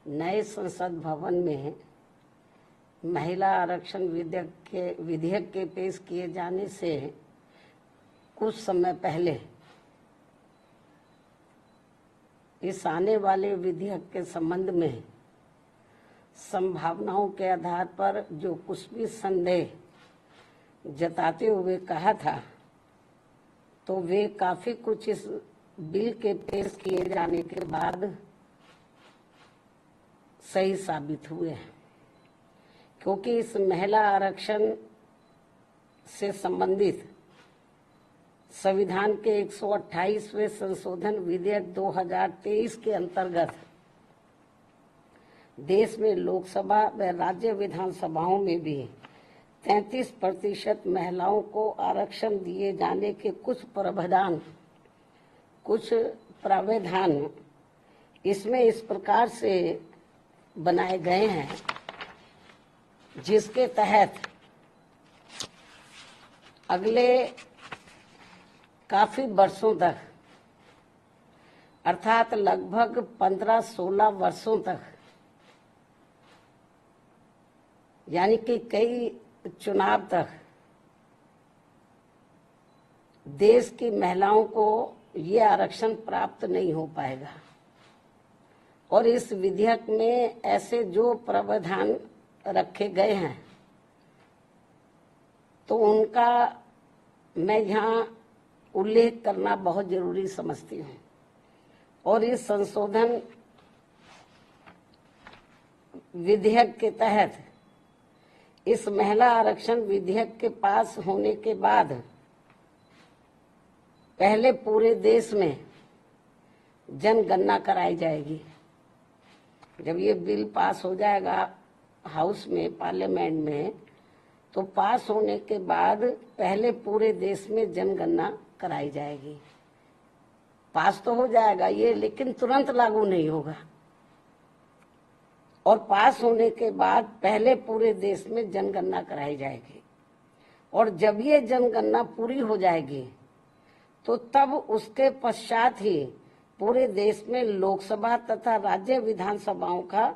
नए संसद भवन में महिला आरक्षण विधेयक के पेश किए जाने से कुछ समय पहले इस आने वाले विधेयक के संबंध में संभावनाओं के आधार पर जो कुछ भी संदेह जताते हुए कहा था, तो वे काफी कुछ इस बिल के पेश किए जाने के बाद सही साबित हुए हैं, क्योंकि इस महिला आरक्षण से संबंधित संविधान के 128वें संशोधन विधेयक 2023 के अंतर्गत देश में लोकसभा व राज्य विधानसभाओं में भी 33% महिलाओं को आरक्षण दिए जाने के कुछ प्रावधान इसमें इस प्रकार से बनाए गए हैं, जिसके तहत अगले काफी वर्षों तक, अर्थात लगभग 15-16 वर्षों तक, यानी कि कई चुनाव तक देश की महिलाओं को ये आरक्षण प्राप्त नहीं हो पाएगा। और इस विधेयक में ऐसे जो प्रावधान रखे गए हैं, तो उनका मैं यहाँ उल्लेख करना बहुत जरूरी समझती हूँ। और इस संशोधन विधेयक के तहत इस महिला आरक्षण विधेयक के पास होने के बाद पहले पूरे देश में जनगणना कराई जाएगी। जब ये बिल पास हो जाएगा हाउस में, पार्लियामेंट में, तो पास होने के बाद पहले पूरे देश में जनगणना कराई जाएगी। पास तो हो जाएगा ये, लेकिन तुरंत लागू नहीं होगा। और पास होने के बाद पहले पूरे देश में जनगणना कराई जाएगी। और जब ये जनगणना पूरी हो जाएगी, तो तब उसके पश्चात ही पूरे देश में लोकसभा तथा राज्य विधानसभाओं का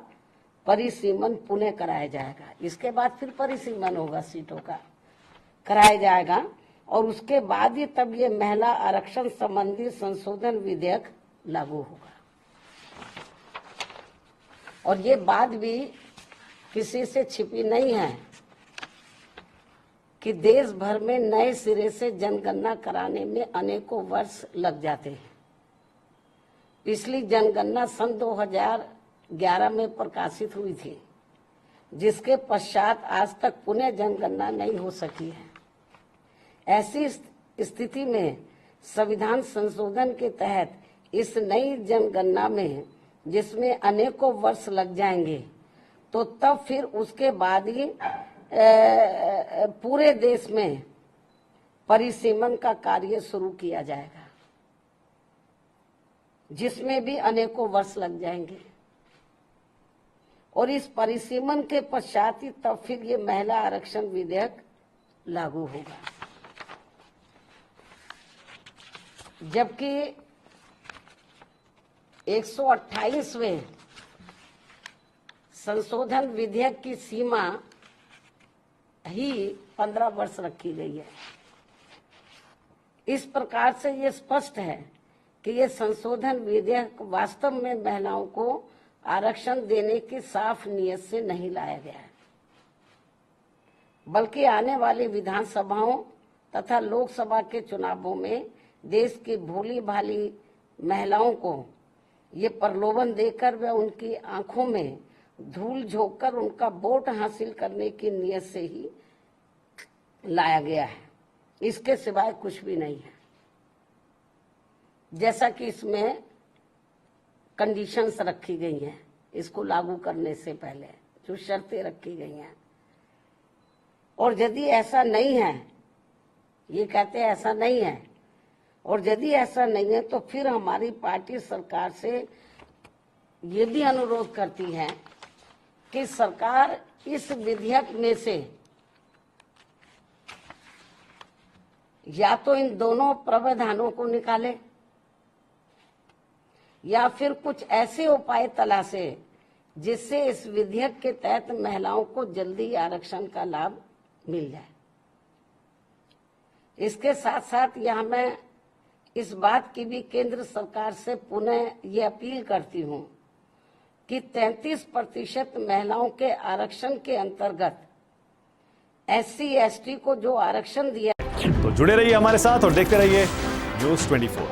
परिसीमन पुनः कराया जाएगा। इसके बाद फिर परिसीमन होगा, सीटों का कराया जाएगा। और उसके बाद ही तब ये महिला आरक्षण संबंधी संशोधन विधेयक लागू होगा। और ये बात भी किसी से छिपी नहीं है कि देश भर में नए सिरे से जनगणना कराने में अनेकों वर्ष लग जाते हैं। पिछली जनगणना सन 2011 में प्रकाशित हुई थी, जिसके पश्चात आज तक पुनः जनगणना नहीं हो सकी है। ऐसी स्थिति में संविधान संशोधन के तहत इस नई जनगणना में, जिसमें अनेकों वर्ष लग जाएंगे, तो तब फिर उसके बाद ही पूरे देश में परिसीमन का कार्य शुरू किया जाएगा, जिसमें भी अनेकों वर्ष लग जाएंगे। और इस परिसीमन के पश्चात ही तब फिर ये महिला आरक्षण विधेयक लागू होगा। जबकि 128वें संशोधन विधेयक की सीमा ही 15 वर्ष रखी गई है। इस प्रकार से ये स्पष्ट है कि ये संशोधन विधेयक वास्तव में महिलाओं को आरक्षण देने की साफ नीयत से नहीं लाया गया है, बल्कि आने वाली विधानसभाओं तथा लोकसभा के चुनावों में देश की भोली भाली महिलाओं को ये प्रलोभन देकर व उनकी आंखों में धूल झोंककर उनका वोट हासिल करने की नीयत से ही लाया गया है। इसके सिवाय कुछ भी नहीं है। जैसा कि इसमें कंडीशंस रखी गई हैं, इसको लागू करने से पहले जो शर्तें रखी गई हैं। और यदि ऐसा नहीं है, ये कहते हैं ऐसा नहीं है, और यदि ऐसा नहीं है, तो फिर हमारी पार्टी सरकार से ये भी अनुरोध करती है कि सरकार इस विधेयक में से या तो इन दोनों प्रावधानों को निकाले या फिर कुछ ऐसे उपाय तलाशे जिससे इस विधेयक के तहत महिलाओं को जल्दी आरक्षण का लाभ मिल जाए। इसके साथ साथ यहां मैं इस बात की भी केंद्र सरकार से पुनः ये अपील करती हूं कि 33% महिलाओं के आरक्षण के अंतर्गत SC/ST को जो आरक्षण दिया। तो जुड़े रहिए हमारे साथ और देखते रहिए न्यूज़ 24।